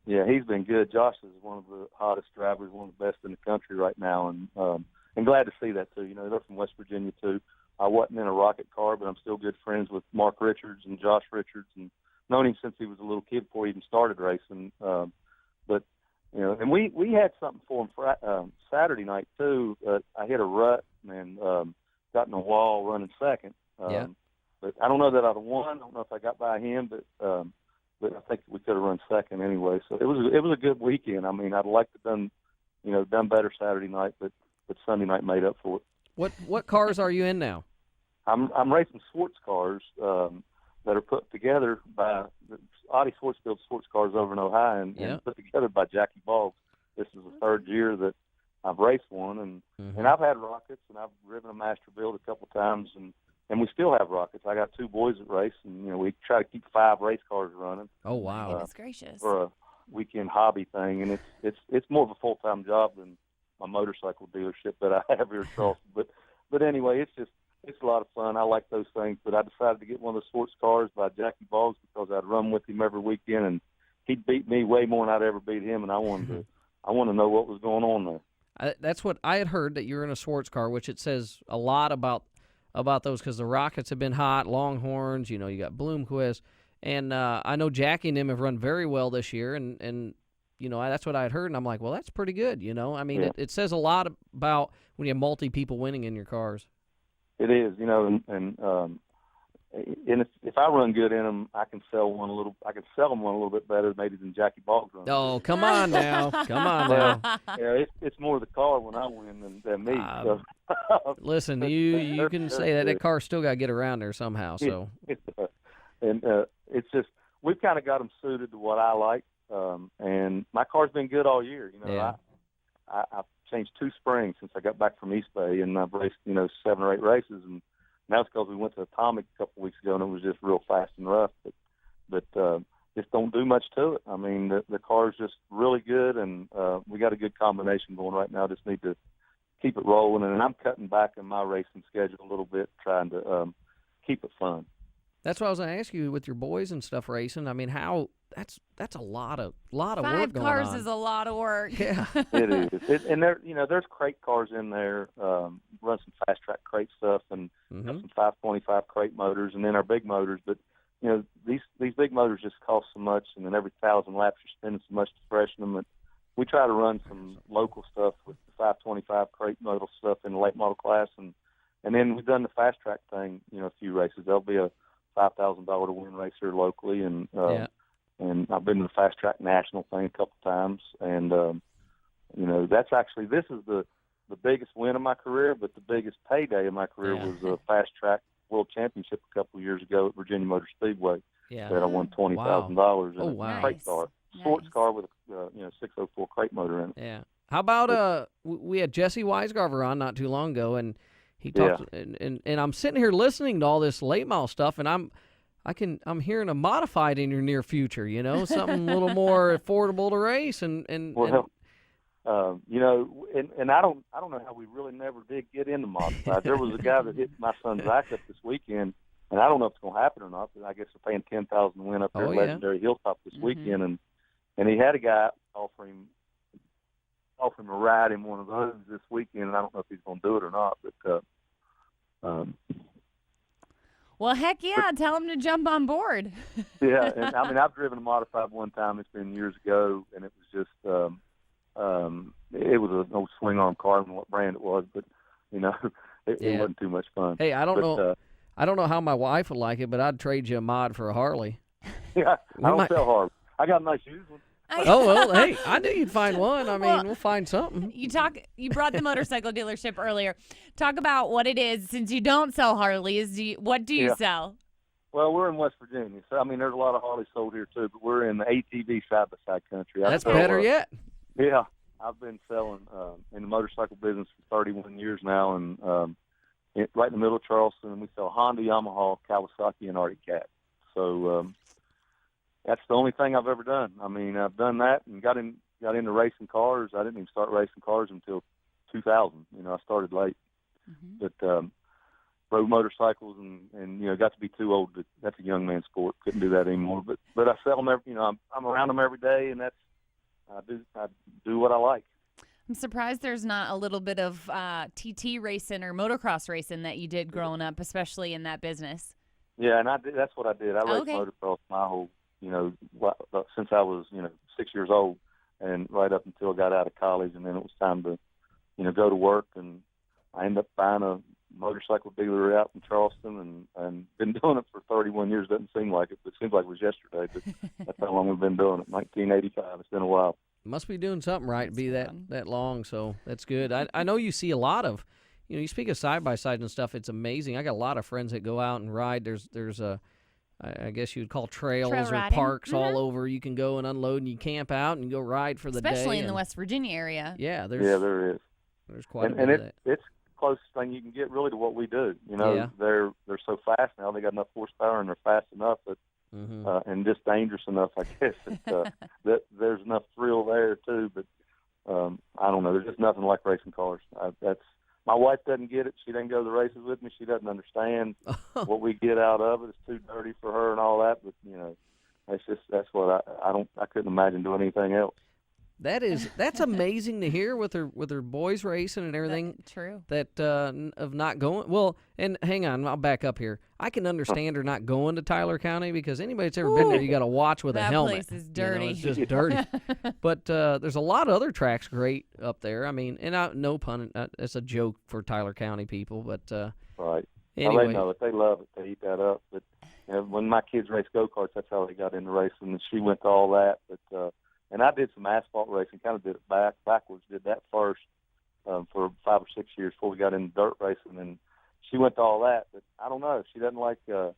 Yeah, he's been good. Josh is one of the hottest drivers, one of the best in the country right now, and glad to see that, too. They're from West Virginia, too. I wasn't in a rocket car, but I'm still good friends with Mark Richards and Josh Richards, and known him since he was a little kid before he even started racing. But and we had something for him Saturday night too. I hit a rut and got in a wall running second. But I don't know that I'd have won. I don't know if I got by him, but I think we could have run second anyway. So it was a good weekend. I mean, I'd like to done better Saturday night, but Sunday night made up for it. What cars are you in now? I'm racing sports cars that are put together by Audi Sports builds sports cars over in Ohio and put together by Jackie Boggs. This is the third year that I've raced one, and I've had rockets, and I've driven a Masterbuilt a couple times, and we still have rockets. I got two boys that race, and we try to keep 5 race cars running. Oh wow, that's gracious. For a weekend hobby thing, and it's more of a full-time job than my motorcycle dealership that I have here in Charleston. But anyway, it's a lot of fun. I like those things, but I decided to get one of the sports cars by Jackie Boggs because I'd run with him every weekend, and he'd beat me way more than I'd ever beat him, and I wanted to know what was going on there. That's what I had heard, that you're in a sports car, which it says a lot about those because the Rockets have been hot, Longhorns, you got Bloomquist, and I know Jackie and them have run very well this year, and that's what I had heard, and I'm like, well, that's pretty good, I mean, it says a lot about when you have multi-people winning in your cars. It is, and if I run good in them, I can sell them one a little bit better maybe than Jackie Boggs runs. Oh, come on now. Yeah, it's more the car when I win than me. So. Listen, you can say that car still got to get around there somehow. So, and it's just we've kind of got them suited to what I like, and my car's been good all year. I've changed 2 springs since I got back from East Bay, and I've raced 7 or 8 races, and that's because we went to Atomic a couple weeks ago, and it was just real fast and rough. But just don't do much to it. I mean, the car's just really good, and we got a good combination going right now. Just need to keep it rolling, and I'm cutting back on my racing schedule a little bit, trying to keep it fun. That's what I was going to ask you with your boys and stuff racing. I mean, that's a lot of work going on. 5 cars is a lot of work. Yeah, it is. And there's crate cars in there. Run some fast track crate stuff and some 525 crate motors, and then our big motors. But these big motors just cost so much, and then every 1,000 laps you're spending so much to freshen them. And we try to run some local stuff with the 525 crate model stuff in the late model class, and then we've done the fast track thing. A few races. There'll be a $5,000 to win race here locally, and I've been to the Fast Track National thing a couple times, and that's actually this is the biggest win of my career, but the biggest payday of my career was a Fast Track World Championship a couple of years ago at Virginia Motor Speedway. Yeah, that I won $20,000 in a crate Nice. car, sports car with a 604 crate motor in it. Yeah. How about we had Jesse Wisecarver on not too long ago, and he talked, and I'm sitting here listening to all this late model stuff, and I'm hearing a modified in your near future, something a little more affordable to race, and I don't know how we really never did get into modified. There was a guy that hit my son Zach up this weekend, and I don't know if it's going to happen or not, but I guess they're paying $10,000 to win up there at Legendary Hilltop this weekend, and he had a guy offer him a ride in one of those this weekend, and I don't know if he's going to do it or not, but well, heck yeah, tell him to jump on board. Yeah, and I mean, I've driven a modified one time. It's been years ago, and it was just it was an old swing arm car. I don't know what brand it was, but it wasn't too much fun. Hey, I don't know how my wife would like it, but I'd trade you a mod for a Harley. Yeah, I don't sell Harley. I got a nice used one. Oh, well, hey, I knew you'd find one. I mean, we'll find something. You brought the motorcycle dealership earlier. Talk about what it is. Since you don't sell Harleys, what do you sell? Well, we're in West Virginia, so I mean, there's a lot of Harleys sold here too. But we're in the ATV side-by-side country. That's better yet. Yeah, I've been selling in the motorcycle business for 31 years now, and right in the middle of Charleston, we sell Honda, Yamaha, Kawasaki, and Arctic Cat. So that's the only thing I've ever done. I mean, I've done that and got got into racing cars. I didn't even start racing cars until 2000. You know, I started late, but rode motorcycles and got to be too old. That's a young man's sport. Couldn't do that anymore. But I sell them every. I'm around them every day, and I do what I like. I'm surprised there's not a little bit of TT racing or motocross racing that you did growing up, especially in that business. Yeah, and that's what I did. I raced motocross my whole, since I was 6 years old, and right up until I got out of college, and then it was time to go to work, and I ended up buying a motorcycle dealer out in Charleston, and been doing it for 31 years. Doesn't seem like it, but it seems like it was yesterday. But that's how long we've been doing it. 1985. It's been a while. Must be doing something right to be that long, so that's good. I know you see a lot of, you speak of side-by-side and stuff, it's amazing. I got a lot of friends that go out and ride. There's a, I guess you'd call trails or parks all over. You can go and unload and you camp out and you go ride for the day. Especially in the West Virginia area. Yeah, there is. There's quite a bit of that. It's closest thing you can get really to what we do. They're so fast now. They got enough horsepower and they're fast enough that and just dangerous enough, I guess. That there's enough thrill there too. But I don't know. There's just nothing like racing cars. My wife doesn't get it. She doesn't go to the races with me. She doesn't understand what we get out of it. It's too dirty for her and all that. But that's what I couldn't imagine doing anything else. That's amazing to hear with her boys racing and everything. True. That of not going. Well, and hang on, I'll back up here. I can understand her not going to Tyler County because anybody that's ever been there, you got to watch with a helmet. That place is dirty. It's just dirty. But there's a lot of other tracks great up there. I mean, and no pun, it's a joke for Tyler County people, but right. Anyway, well, they know it. They love it. They eat that up. But when my kids race go-karts, that's how they got into racing. And she went to all that, but. And I did some asphalt racing, kind of did it backwards, did that first for 5 or 6 years before we got into dirt racing. And she went to all that, but I don't know. She doesn't like, it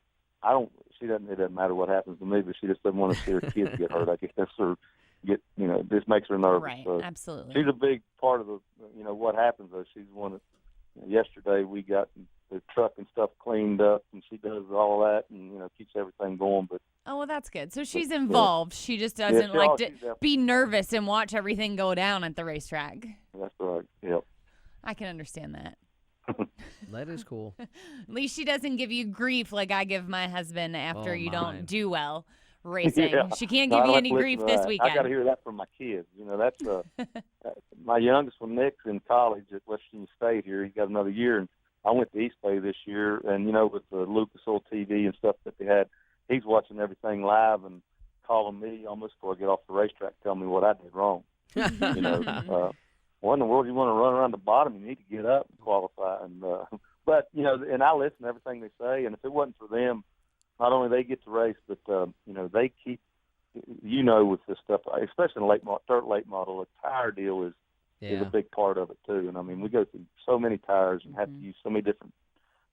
doesn't matter what happens to me, but she just doesn't want to see her kids get hurt, I guess, or this makes her nervous. Right, so absolutely. She's a big part of what happens, though. She's one that, yesterday we got the truck and stuff cleaned up, and she does all that and, keeps everything going, but. Oh, well, that's good. So she's involved. She just doesn't like to be nervous and watch everything go down at the racetrack. That's right. Yep. I can understand that. That is cool. At least she doesn't give you grief like I give my husband after you don't do well racing. Yeah. She can't give you any grief this weekend. I got to hear that from my kids. That's my youngest one, Nick's in college at West Virginia State here. He's got another year, and I went to East Bay this year, and with the Lucas Oil TV and stuff that they had, he's watching everything live and calling me almost before I get off the racetrack, telling me what I did wrong. What in the world you want to run around the bottom? You need to get up and qualify. And but and I listen to everything they say. And if it wasn't for them, not only they get to race, but they keep with this stuff, especially in dirt late model, the tire deal is a big part of it too. And I mean, we go through so many tires and have to use so many different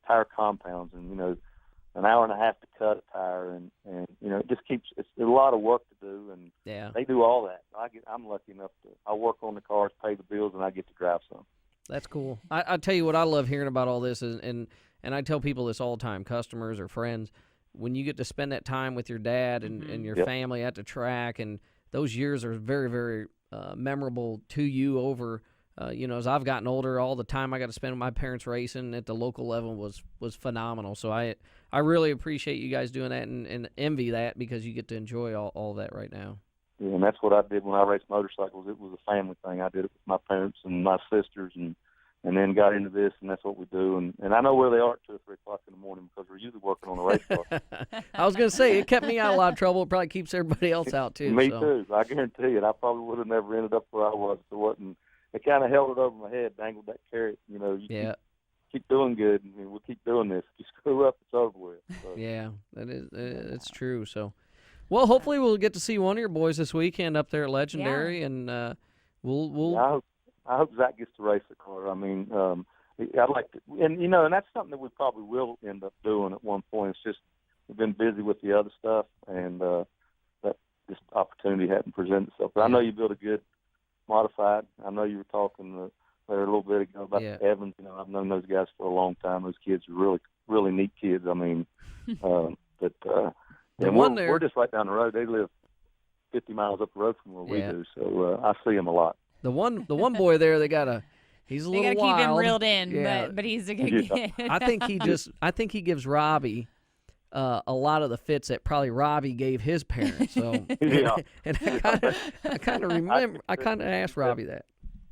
tire compounds, and an hour and a half to cut a tire, and it just it's a lot of work to do, and they do all that. I'm lucky enough I work on the cars, pay the bills, and I get to drive some. That's cool. I tell you what I love hearing about all this is, and I tell people this all the time, customers or friends, when you get to spend that time with your dad and your family at the track, and those years are very, very memorable to you over. As I've gotten older, all the time I got to spend with my parents racing at the local level was phenomenal. So I really appreciate you guys doing that and envy that because you get to enjoy all that right now. Yeah, and that's what I did when I raced motorcycles. It was a family thing. I did it with my parents and my sisters, and then got into this, and that's what we do. And I know where they are at 2 or 3 o'clock in the morning because we're usually working on a race car. I was going to say, it kept me out of a lot of trouble. It probably keeps everybody else out, too. Me too. I guarantee it. I probably would have never ended up where I was if it wasn't. It kind of held it over my head, dangled that carrot. Keep doing good, and we'll keep doing this. If you screw up, it's over with. So. Yeah, it's true. So, well, hopefully we'll get to see one of your boys this weekend up there at Legendary, and we'll. Yeah, I hope Zach gets to race the car. I mean, I'd like to, and that's something that we probably will end up doing at one point. It's just we've been busy with the other stuff, and that this opportunity hadn't presented itself. But I know you built a good modified. I know you were talking there a little bit ago about the Evans. I've known those guys for a long time. Those kids are really, really neat kids. I mean, we're just right down the road. They live 50 miles up the road from where we Yeah. do. So I see him a lot. The one boy there, he's a They little gotta wild. keep him reeled in, Yeah. but he's a good kid. I think he gives Robbie a lot of the fits that probably Robbie gave his parents. So Yeah. and I kind of remember. I kind of asked Robbie that.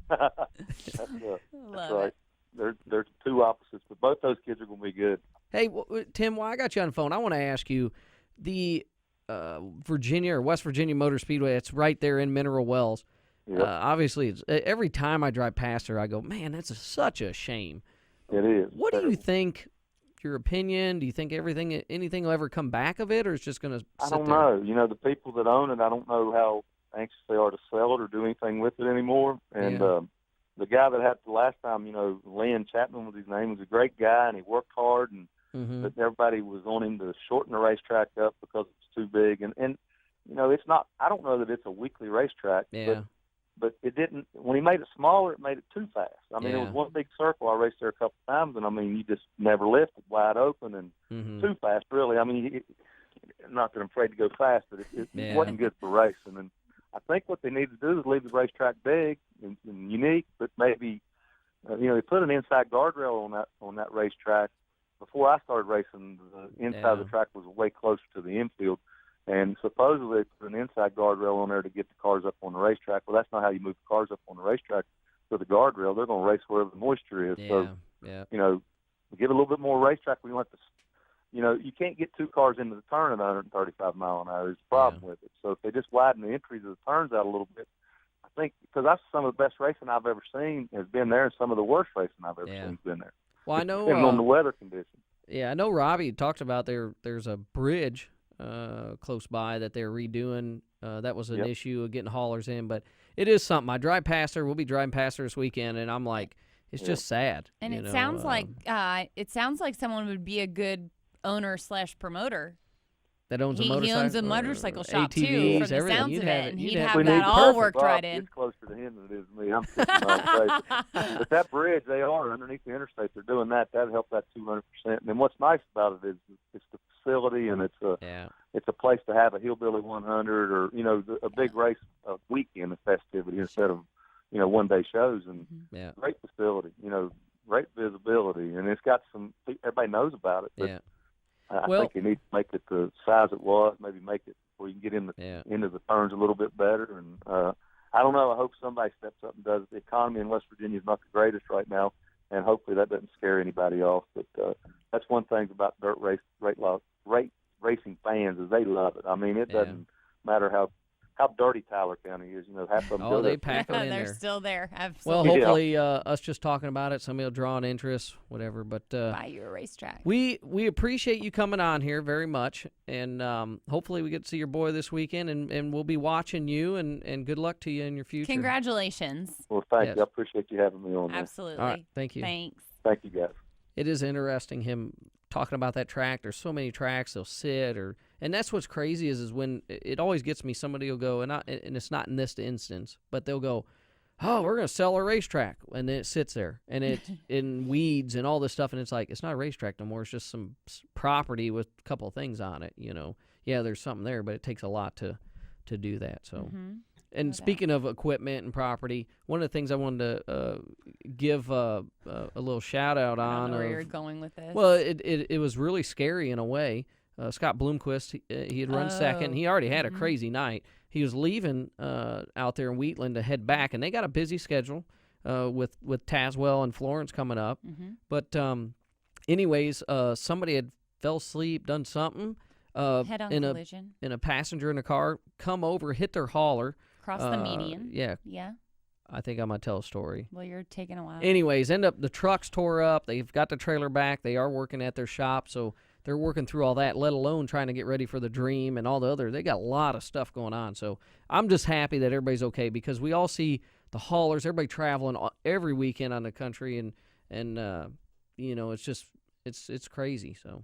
That's Love right. They're two opposites, but both those kids are going to be good. Hey, Tim, while I got you on the phone, I want to ask you the Virginia or West Virginia Motor Speedway. It's right there in Mineral Wells. Yep. Obviously, every time I drive past there, I go, man, that's such a shame. It is. What do you think? Your opinion? Do you think anything will ever come back of it, or it's just going to sit there? I don't know. You know, the people that own it, I don't know how anxious they are to sell it or do anything with it anymore. And the guy that had it the last time, you know, Lynn Chapman was his name, was a great guy, and he worked hard, and but everybody was on him to shorten the racetrack up because it's too big. And you know, it's not. I don't know that it's a weekly racetrack, but it didn't. When he made it smaller, it made it too fast. I mean, it was one big circle. I raced there a couple times, and I mean, you just never lifted wide open and too fast, really. I mean, not that I'm afraid to go fast, but it wasn't good for racing. And I think what they need to do is leave the racetrack big and unique, but maybe you know, they put an inside guardrail on that racetrack. Before I started racing, the inside of the track was way closer to the infield. And supposedly they put an inside guardrail on there to get the cars up on the racetrack. Well, that's not how you move the cars up on the racetrack to the guardrail. They're going to race wherever the moisture is. So, you know, give it a little bit more racetrack. We want to, you know, you can't get two cars into the turn at 135 mile an hour. There's a problem with it. So if they just widen the entries of the turns out a little bit, I think, because that's some of the best racing I've ever seen has been there, and some of the worst racing I've ever seen has been there. Well, I know. Depending on the weather conditions. Yeah, I know Robbie talked about there's a bridge close by that they're redoing. That was an issue of getting haulers in, but it is something. I drive past there. We'll be driving past there this weekend, and I'm like, it's just sad. And it sounds like someone would be a good owner / promoter. That owns a motorcycle. He owns a motorcycle shop ATVs, too, from the everything. sounds You'd of have it, and you'd he'd have have it. that all worked Bob, right in. It's closer to him than it is to me. I'm 50 miles away. But that bridge, they are underneath the interstate. They're doing that. That'd help that 200%. And then what's nice about it is it's the facility, and it's a place to have a Hillbilly 100 or, you know, a big race weekend of festivity instead of, you know, one-day shows. And great facility, you know, great visibility. And it's got everybody knows about it. But I think you need to make it the size it was, maybe make it where you can get into the turns a little bit better. And I don't know. I hope somebody steps up and does it. The economy in West Virginia is not the greatest right now, and hopefully that doesn't scare anybody off. But that's one thing about dirt racing fans is they love it. I mean, it doesn't matter how dirty Tyler County is. You know, half of them they pack them in They're there. still there. Absolutely. Well, hopefully us just talking about it, somebody will draw an interest, whatever. But buy you a racetrack. We appreciate you coming on here very much, and hopefully we get to see your boy this weekend, and we'll be watching you, and good luck to you in your future. Congratulations. Well, thank you. I appreciate you having me on there. Absolutely. All right, thank you. Thanks. Thank you, guys. It is interesting him talking about that track. There's so many tracks they'll sit and that's what's crazy is when it always gets me. Somebody will go and it's not in this instance, but they'll go, "Oh, we're gonna sell our racetrack," and then it sits there and it's in weeds and all this stuff, and it's like it's not a racetrack no more. It's just some property with a couple of things on it. You know, there's something there, but it takes a lot to do that. So. And speaking of equipment and property, one of the things I wanted to give a little shout out on. I don't know where you're going with this. Well, it was really scary in a way. Scott Bloomquist, he had run second. He already had a crazy night. He was leaving out there in Wheatland to head back, and they got a busy schedule with Tazewell and Florence coming up. But anyways, somebody had fell asleep, done something. Head-on collision. In a passenger in a car, come over, hit their hauler. Cross the median. Yeah. Yeah. I think I'm going to tell a story. Well, you're taking a while. Anyways, the truck's tore up. They've got the trailer back. They are working at their shop, so they're working through all that, let alone trying to get ready for the Dream and all the other. They got a lot of stuff going on. So I'm just happy that everybody's okay because we all see the haulers, everybody traveling every weekend on the country, and you know, it's just it's crazy. So.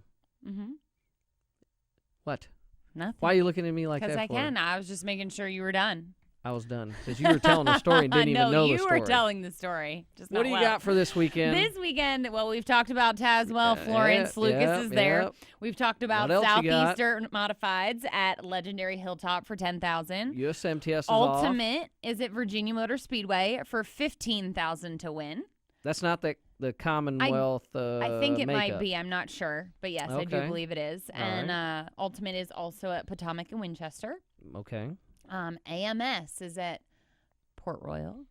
What? Nothing. Why are you looking at me like that? Because I can. I was just making sure you were done. I was done because you were telling the story and didn't even know the story. No, you were telling the story. Just what do you got for this weekend? This weekend, well, we've talked about Tazewell. Florence Lucas is there. Yep. We've talked about Southeast Dirt Modifieds at Legendary Hilltop for $10,000. USMTS is Ultimate is at Virginia Motor Speedway for $15,000 to win. That's not the Commonwealth I think it makeup. might be. I'm not sure. But, yes, I do believe it is. All and Ultimate is also at Potomac and Winchester. Okay. AMS is at Port Royal.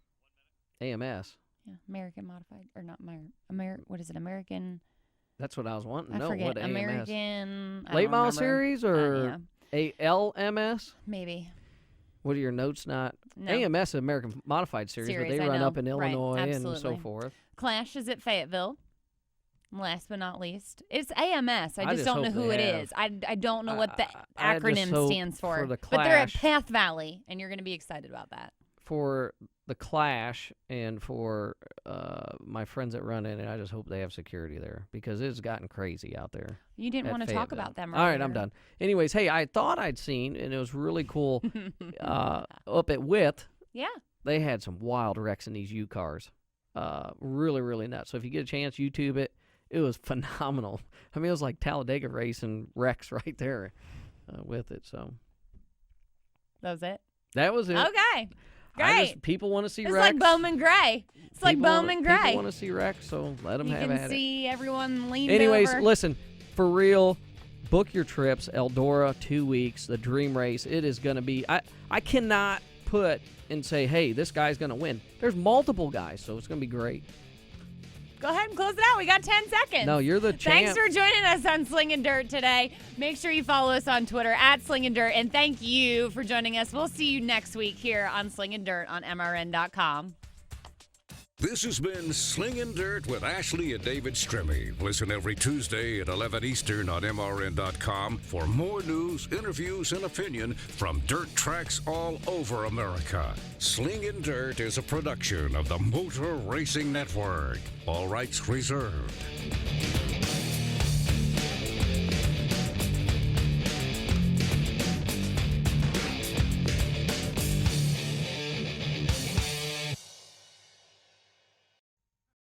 AMS? Yeah, American Modified. Or not what is it? American. That's what I was wanting to know. forget. What AMS? American. Late model series or ALMS? Maybe. What are your notes not? No. AMS is American Modified series but they run up in Illinois right, and so forth. Clash is at Fayetteville. Last but not least, it's AMS. I just don't know who it is. I don't know what the acronym stands for. The but they're at Clash, Path Valley, and you're going to be excited about that. For the Clash and for my friends that run in it, I just hope they have security there because it's gotten crazy out there. You didn't want to talk about them, right? All right, I'm done. Anyways, hey, I thought I'd seen, and it was really cool, up at Wythe. Yeah. They had some wild wrecks in these U cars. Really, really nuts. So if you get a chance, YouTube it. It was phenomenal. I mean, it was like Talladega racing wrecks right there with it. So that was it. That was it. Okay, great. People want to see it's wrecks. It's like Bowman Gray. It's like Bowman Gray. People want to see wrecks, so let them have at it. You can see everyone leaned Anyways, over. Listen, for real, book your trips. Eldora, 2 weeks, the Dream Race. It is going to be. I cannot put and say, hey, this guy's going to win. There's multiple guys, so it's going to be great. Go ahead and close it out. We got 10 seconds. No, you're the champ. Thanks for joining us on Slingin Dirt today. Make sure you follow us on Twitter at Slingin Dirt. And thank you for joining us. We'll see you next week here on Slingin Dirt on MRN.com. This has been Slingin Dirt with Ashley and David Stremme. Listen every Tuesday at 11 Eastern on MRN.com for more news, interviews, and opinion from dirt tracks all over America. Slingin Dirt is a production of the Motor Racing Network. All rights reserved.